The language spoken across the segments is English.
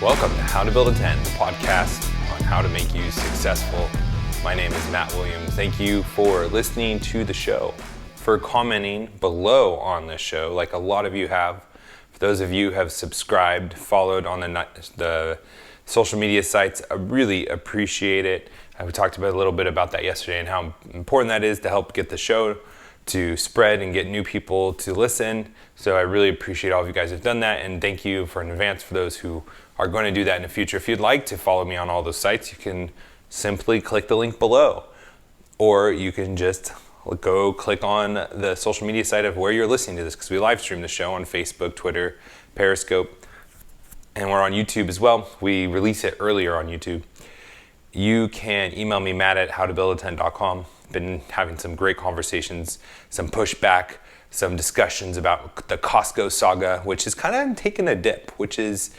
Welcome to How to Build a 10, the podcast on how to make you successful. My name is Matt Williams. Thank you for listening to the show, for commenting below on this show, like a lot of you have. For those of you who have subscribed, followed on the social media sites, I really appreciate it. We talked a little bit about that yesterday and how important that is to help get the show to spread and get new people to listen. So I really appreciate all of you guys who've done that, and thank you in advance for those who are going to do that in the future. If you'd like to follow me on all those sites, you can simply click the link below, or you can just go click on the social media site of where you're listening to this, because we live stream the show on Facebook, Twitter, Periscope, and we're on YouTube as well. We release it earlier on YouTube. You can email me, matt@howtobuilda10.com. Been having some great conversations, some pushback, some discussions about the Costco saga, which is kind of taking a dip, which is,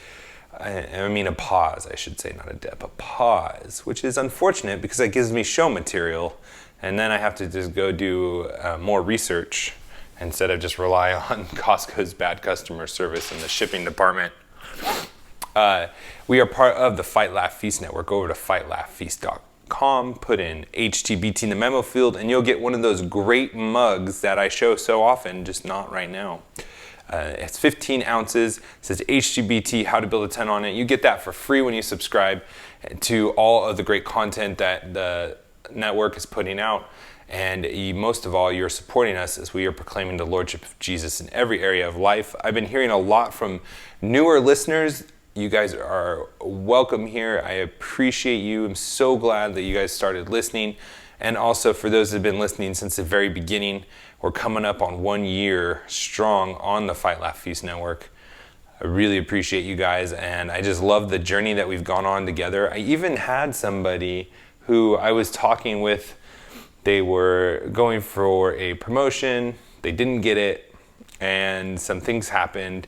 a pause, I should say, not a dip, a pause, which is unfortunate because it gives me show material, and then I have to just go do more research instead of just rely on Costco's bad customer service in the shipping department. We are part of the Fight Laugh Feast network. Go over to fightlaughfeast.com, put in HtBT in the memo field, and you'll get one of those great mugs that I show so often, just not right now. It's 15 ounces, it says HtBT, How to Build a 10 on it. You get that for free when you subscribe to all of the great content that the network is putting out. And most of all, you're supporting us as we are proclaiming the Lordship of Jesus in every area of life. I've been hearing a lot from newer listeners. You guys are welcome here. I appreciate you. I'm so glad that you guys started listening. And also for those that have been listening since the very beginning, we're coming up on 1 year strong on the Fight Laugh Feast network. I really appreciate you guys, and I just love the journey that we've gone on together. I even had somebody who I was talking with. They were going for a promotion, they didn't get it, and some things happened,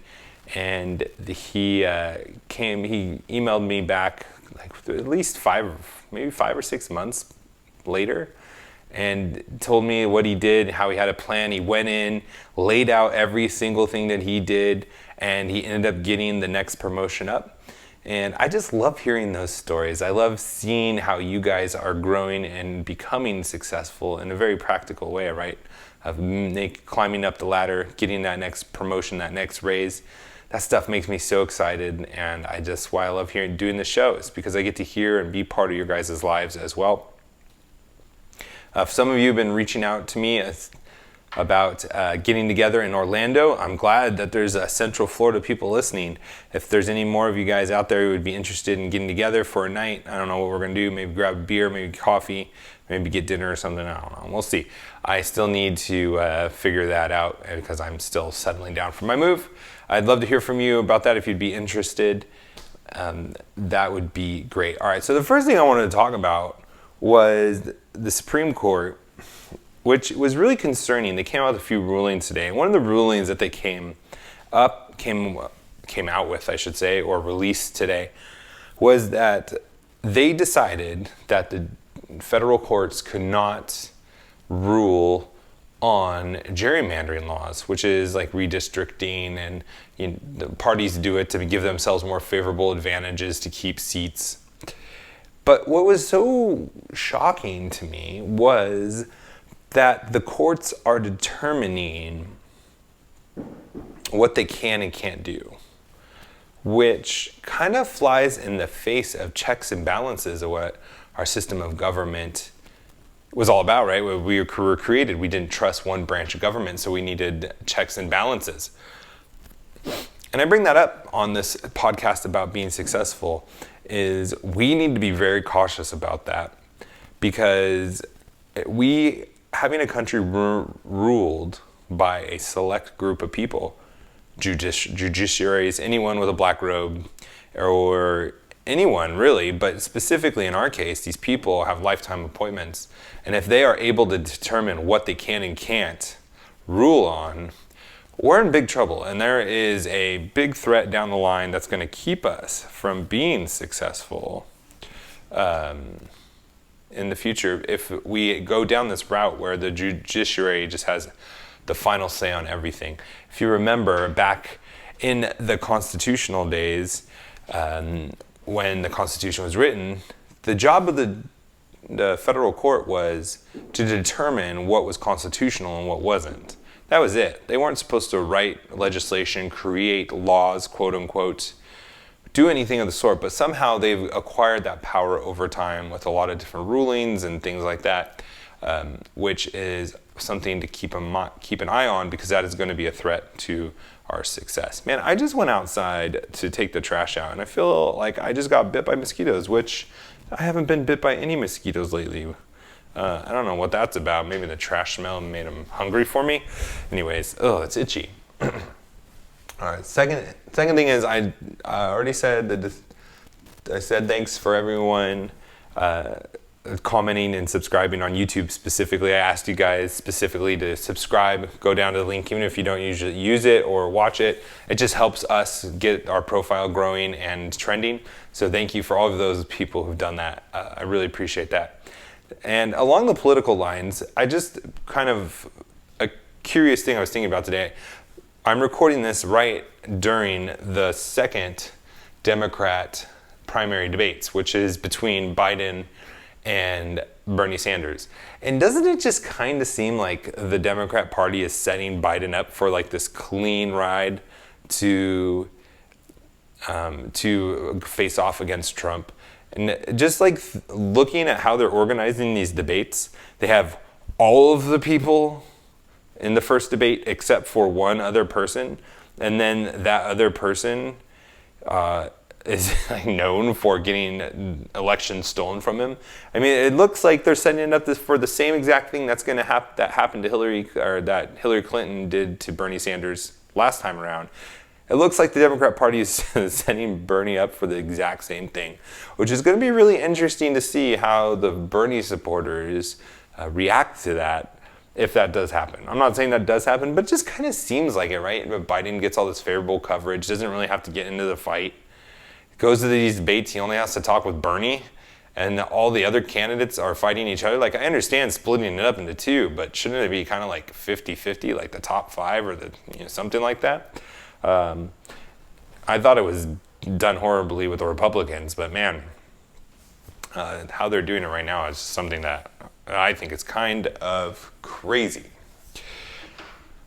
and he emailed me back like at least 5 or 6 months later, and told me what he did, how he had a plan. He went in, laid out every single thing that he did, and he ended up getting the next promotion up. And I just love hearing those stories. I love seeing how you guys are growing and becoming successful in a very practical way, right? Of climbing up the ladder, getting that next promotion, that next raise. That stuff makes me so excited, and why I love doing the shows, because I get to hear and be part of your guys' lives as well. Some of you have been reaching out to me about getting together in Orlando. I'm glad that there's Central Florida people listening. If there's any more of you guys out there who would be interested in getting together for a night, I don't know what we're going to do. Maybe grab a beer, maybe coffee, maybe get dinner or something. I don't know. We'll see. I still need to figure that out because I'm still settling down for my move. I'd love to hear from you about that if you'd be interested. That would be great. All right, so the first thing I wanted to talk about was the Supreme Court, which was really concerning. They came out with a few rulings today. And one of the rulings that they came out with, I should say, or released today, was that they decided that the federal courts could not rule on gerrymandering laws, which is like redistricting, and the parties do it to give themselves more favorable advantages to keep seats. But what was so shocking to me was that the courts are determining what they can and can't do, which kind of flies in the face of checks and balances of what our system of government was all about, right? When we were created, we didn't trust one branch of government, so we needed checks and balances. And I bring that up on this podcast about being successful, is we need to be very cautious about that, because having a country ruled by a select group of people, judiciaries, anyone with a black robe, or anyone really, but specifically in our case, these people have lifetime appointments. And if they are able to determine what they can and can't rule on, we're in big trouble. And there is a big threat down the line that's going to keep us from being successful in the future if we go down this route where the judiciary just has the final say on everything. If you remember back in the constitutional days, when the Constitution was written, the job of the federal court was to determine what was constitutional and what wasn't. That was it. They weren't supposed to write legislation, create laws, quote unquote, do anything of the sort, but somehow they've acquired that power over time with a lot of different rulings and things like that, which is something to keep an eye on, because that is going to be a threat to our success. Man, I just went outside to take the trash out, and I feel like I just got bit by mosquitoes, which I haven't been bit by any mosquitoes lately. I don't know what that's about. Maybe the trash smell made them hungry for me. Anyways, it's itchy. All right, second thing is I already said that I said thanks for everyone commenting and subscribing on YouTube specifically. I asked you guys specifically to subscribe, go down to the link, even if you don't usually use it or watch it. It just helps us get our profile growing and trending. So thank you for all of those people who've done that. I really appreciate that. And along the political lines, I just kind of a curious thing I was thinking about today. I'm recording this right during the second Democrat primary debates, which is between Biden and Bernie Sanders. And doesn't it just kind of seem like the Democrat Party is setting Biden up for like this clean ride to face off against Trump? And just like looking at how they're organizing these debates, they have all of the people in the first debate except for one other person, and then that other person is like known for getting elections stolen from him. I mean, it looks like they're setting it up for the same exact thing that's going to that happened to that Hillary Clinton did to Bernie Sanders last time around. It looks like the Democrat Party is setting Bernie up for the exact same thing, which is going to be really interesting to see how the Bernie supporters react to that, if that does happen. I'm not saying that does happen, but it just kind of seems like it, right? But Biden gets all this favorable coverage, doesn't really have to get into the fight. Goes to these debates, he only has to talk with Bernie, and all the other candidates are fighting each other. Like, I understand splitting it up into two, but shouldn't it be kind of like 50-50, like the top five or something like that? I thought it was done horribly with the Republicans, but man, how they're doing it right now is something that I think is kind of crazy.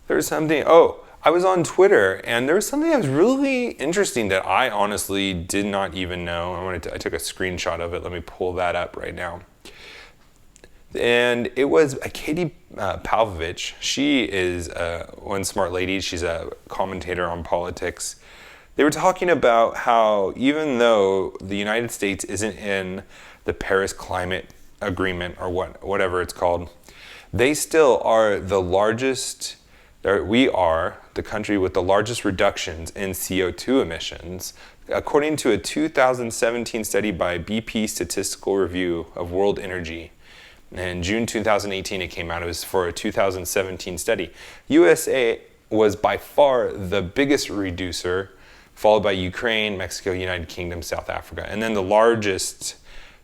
There's something, I was on Twitter, and there was something that was really interesting that I honestly did not even know. I took a screenshot of it. Let me pull that up right now. And it was Katie Pavlovich. She is one smart lady. She's a commentator on politics. They were talking about how even though the United States isn't in the Paris Climate Agreement or whatever it's called, they still are the largest. We are the country with the largest reductions in CO2 emissions, according to a 2017 study by BP Statistical Review of World Energy. In June 2018, it came out. It was for a 2017 study. USA was by far the biggest reducer, followed by Ukraine, Mexico, United Kingdom, South Africa. And then the largest,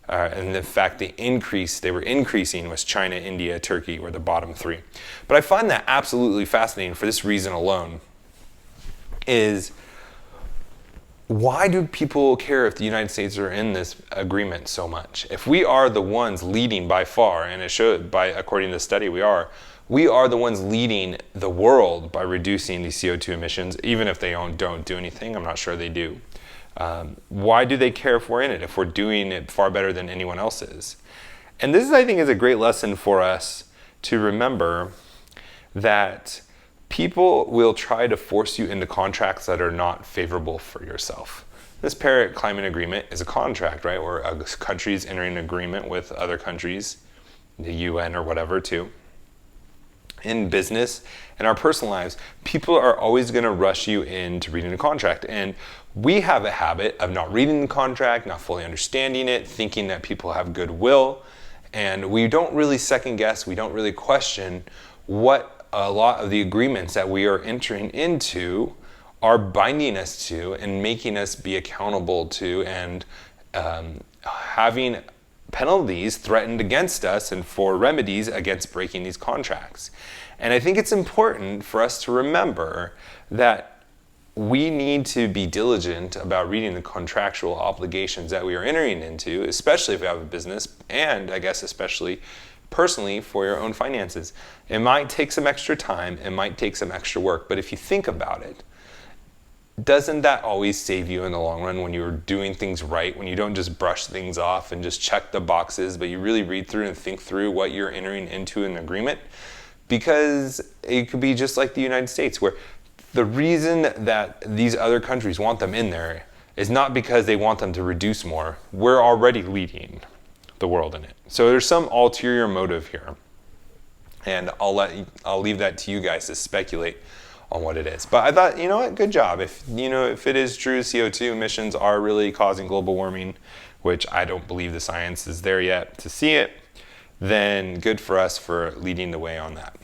and in fact, they were increasing was China, India, Turkey were the bottom three. But I find that absolutely fascinating for this reason alone, is why do people care if the United States are in this agreement so much? If we are the ones leading by far, and it should, according to the study, we are the ones leading the world by reducing these CO2 emissions, even if they don't do anything. I'm not sure they do. Why do they care if we're in it, if we're doing it far better than anyone else is? And this, I think, is a great lesson for us to remember that people will try to force you into contracts that are not favorable for yourself. This Paris Climate Agreement is a contract, right, where a country is entering an agreement with other countries, the UN or whatever, too. In business and our personal lives, people are always going to rush you into reading a contract. And we have a habit of not reading the contract, not fully understanding it, thinking that people have goodwill. And we don't really second guess, we don't really question what a lot of the agreements that we are entering into are binding us to and making us be accountable to, and having penalties threatened against us and for remedies against breaking these contracts. And I think it's important for us to remember that we need to be diligent about reading the contractual obligations that we are entering into, especially if we have a business, and I guess especially personally for your own finances. It might take some extra time, it might take some extra work, but if you think about it, doesn't that always save you in the long run when you're doing things right, when you don't just brush things off and just check the boxes, but you really read through and think through what you're entering into an agreement? Because it could be just like the United States, where the reason that these other countries want them in there is not because they want them to reduce more. We're already leading the world in it. So there's some ulterior motive here. And I'll leave that to you guys to speculate on what it is. But I thought, you know what, good job. If it is true CO2 emissions are really causing global warming, which I don't believe the science is there yet to see it, then good for us for leading the way on that.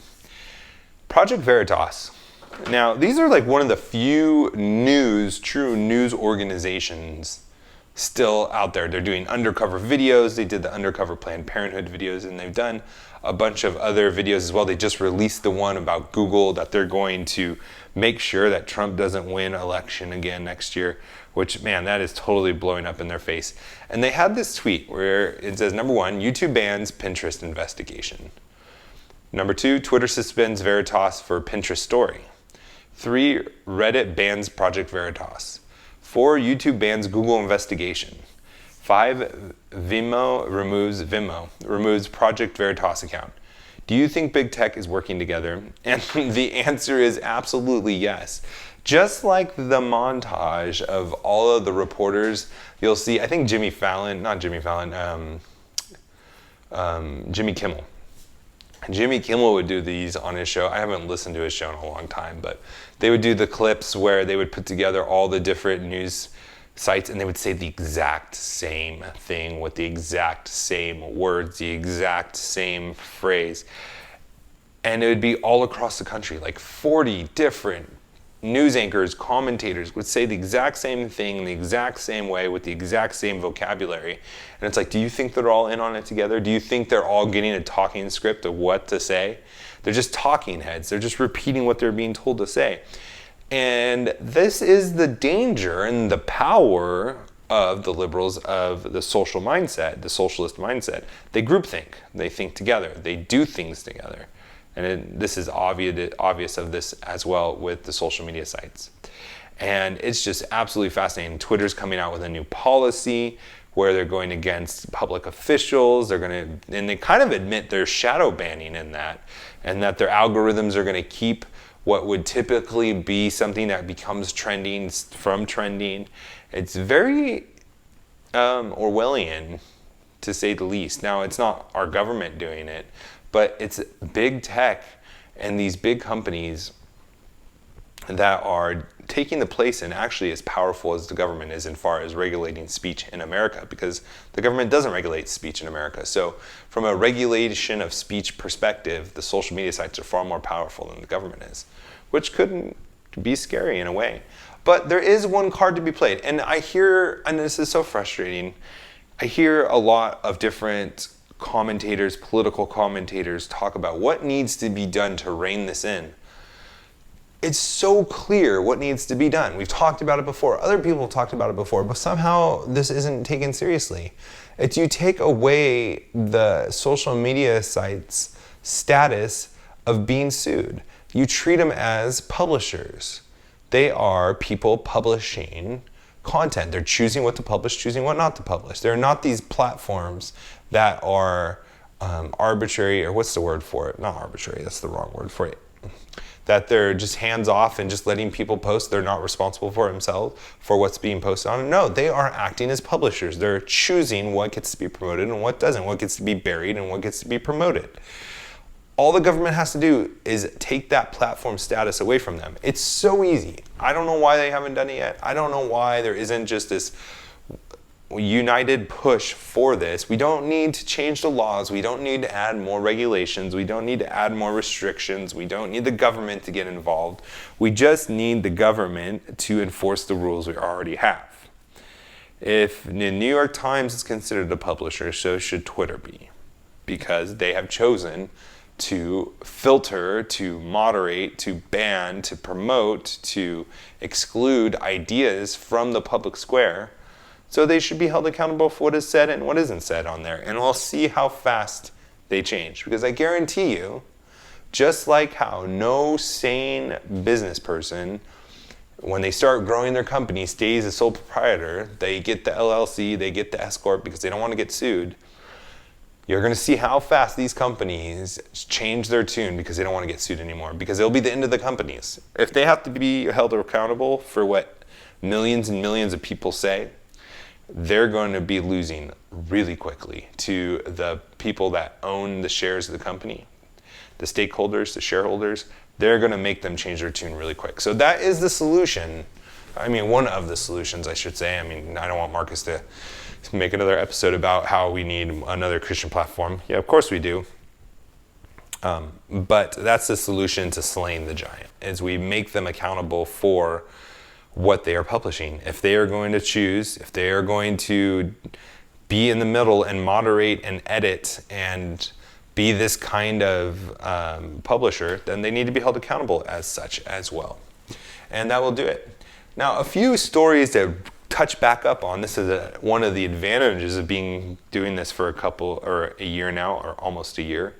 Project Veritas. Now, these are like one of the few true news organizations still out there. They're doing undercover videos. They did the undercover Planned Parenthood videos, and they've done a bunch of other videos as well. They just released the one about Google, that they're going to make sure that Trump doesn't win election again next year, which, man, that is totally blowing up in their face. And they had this tweet where it says, number 1, YouTube bans Pinterest investigation. Number 2, Twitter suspends Veritas for Pinterest story. 3, Reddit bans Project Veritas. 4, YouTube bans Google investigation. 5, Vimeo removes Project Veritas account. Do you think big tech is working together? And the answer is absolutely yes. Just like the montage of all of the reporters, you'll see, I think Jimmy Kimmel. Jimmy Kimmel would do these on his show. I haven't listened to his show in a long time, but they would do the clips where they would put together all the different news sites, and they would say the exact same thing with the exact same words, the exact same phrase. And it would be all across the country, like 40 different news anchors, commentators would say the exact same thing in the exact same way with the exact same vocabulary. And it's like, do you think they're all in on it together? Do you think they're all getting a talking script of what to say? They're just talking heads. They're just repeating what they're being told to say. And this is the danger and the power of the liberals, of the social mindset, the socialist mindset. They groupthink. They think together. They do things together. And this is obvious of this as well with the social media sites. And it's just absolutely fascinating. Twitter's coming out with a new policy where they're going against public officials. And they kind of admit they're shadow banning in that, and that their algorithms are going to keep what would typically be something that becomes trending from trending. It's very Orwellian, to say the least. Now, it's not our government doing it, but it's big tech and these big companies that are taking the place and actually as powerful as the government is in far as regulating speech in America, because the government doesn't regulate speech in America. So from a regulation of speech perspective, the social media sites are far more powerful than the government is, which could be scary in a way. But there is one card to be played. And I hear, and this is so frustrating, I hear a lot of different commentators, political commentators, talk about what needs to be done to rein this in. It's so clear what needs to be done. We've talked about it before. Other people have talked about it before, but somehow this isn't taken seriously. It's you take away the social media sites' status of being sued. You treat them as publishers. They are people publishing content. They're choosing what to publish, choosing what not to publish. They're not these platforms that are arbitrary, or what's the word for it? Not arbitrary, that's the wrong word for it. That they're just hands off and just letting people post. They're not responsible for themselves, for what's being posted on. No, they are acting as publishers. They're choosing what gets to be promoted and what doesn't, what gets to be buried and what gets to be promoted. All the government has to do is take that platform status away from them. It's so easy. I don't know why they haven't done it yet. I don't know why there isn't just this united push for this. We don't need to change the laws. We don't need to add more regulations. We don't need to add more restrictions. We don't need the government to get involved. We just need the government to enforce the rules we already have. If the New York Times is considered a publisher, so should Twitter be, because they have chosen to filter, to moderate, to ban, to promote, to exclude ideas from the public square. So they should be held accountable for what is said and what isn't said on there. And we'll see how fast they change. Because I guarantee you, just like how no sane business person, when they start growing their company, stays a sole proprietor, they get the LLC, they get the S Corp because they don't want to get sued. You're going to see how fast these companies change their tune because they don't want to get sued anymore, because it'll be the end of the companies. If they have to be held accountable for what millions and millions of people say, they're going to be losing really quickly to the people that own the shares of the company, the stakeholders, the shareholders. They're going to make them change their tune really quick. So that is the solution. I mean, one of the solutions, I should say. I mean, I don't want Marcus to make another episode about how we need another Christian platform. Yeah, of course we do. But that's the solution to slaying the giant, is we make them accountable for what they are publishing. If they are going to choose, if they are going to be in the middle and moderate and edit and be this kind of publisher, then they need to be held accountable as such as well. And that will do it. Now, a few stories that touch back up on this is one of the advantages of doing this for a year now, or almost a year,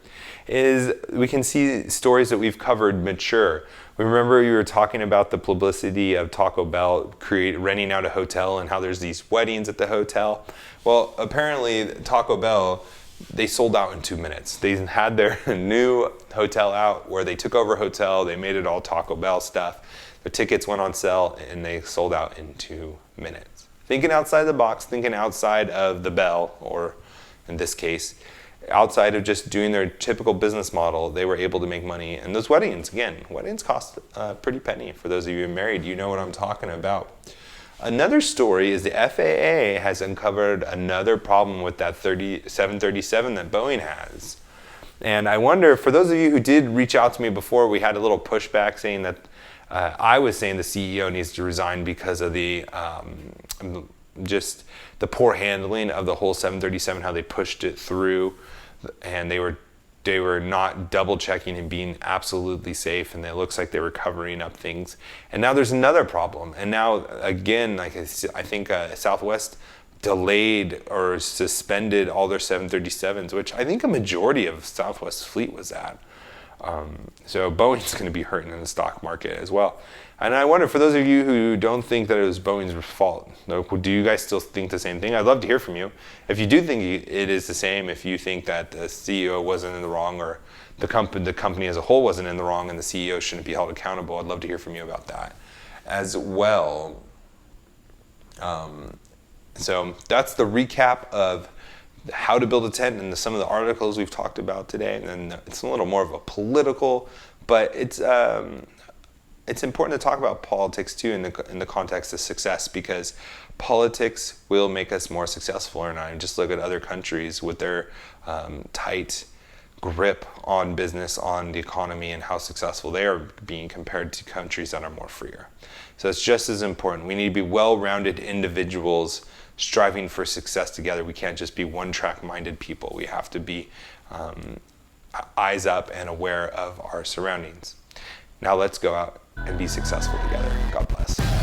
is we can see stories that we've covered mature. Remember, you were talking about the publicity of Taco Bell renting out a hotel and how there's these weddings at the hotel. Well, apparently Taco Bell, they sold out in 2 minutes. They had their new hotel out where they took over a hotel, they made it all Taco Bell stuff. The tickets went on sale and they sold out in 2 minutes. Thinking outside the box, thinking outside of the bell, or in this case, outside of just doing their typical business model, they were able to make money. And those weddings cost a pretty penny. For those of you who are married, you know what I'm talking about. Another story is the FAA has uncovered another problem with that 737 that Boeing has. And I wonder, for those of you who did reach out to me before, we had a little pushback saying that I was saying the CEO needs to resign because of the just the poor handling of the whole 737, how they pushed it through, and they were not double checking and being absolutely safe, and it looks like they were covering up things. And now there's another problem. And now again, like I think Southwest delayed or suspended all their 737s, which I think a majority of Southwest's fleet was at. So Boeing's going to be hurting in the stock market as well. And I wonder, for those of you who don't think that it was Boeing's fault, do you guys still think the same thing? I'd love to hear from you. If you do think it is the same, if you think that the CEO wasn't in the wrong, or the company as a whole wasn't in the wrong and the CEO shouldn't be held accountable, I'd love to hear from you about that as well. So that's the recap of how to build a tent and some of the articles we've talked about today. And it's a little more of a political, but it's important to talk about politics too in the context of success, because politics will make us more successful or not. And just look at other countries with their tight grip on business, on the economy, and how successful they are being compared to countries that are more freer. So it's just as important. We need to be well-rounded individuals striving for success together. We can't just be one-track minded people. We have to be eyes up and aware of our surroundings. Now let's go out and be successful together. God bless.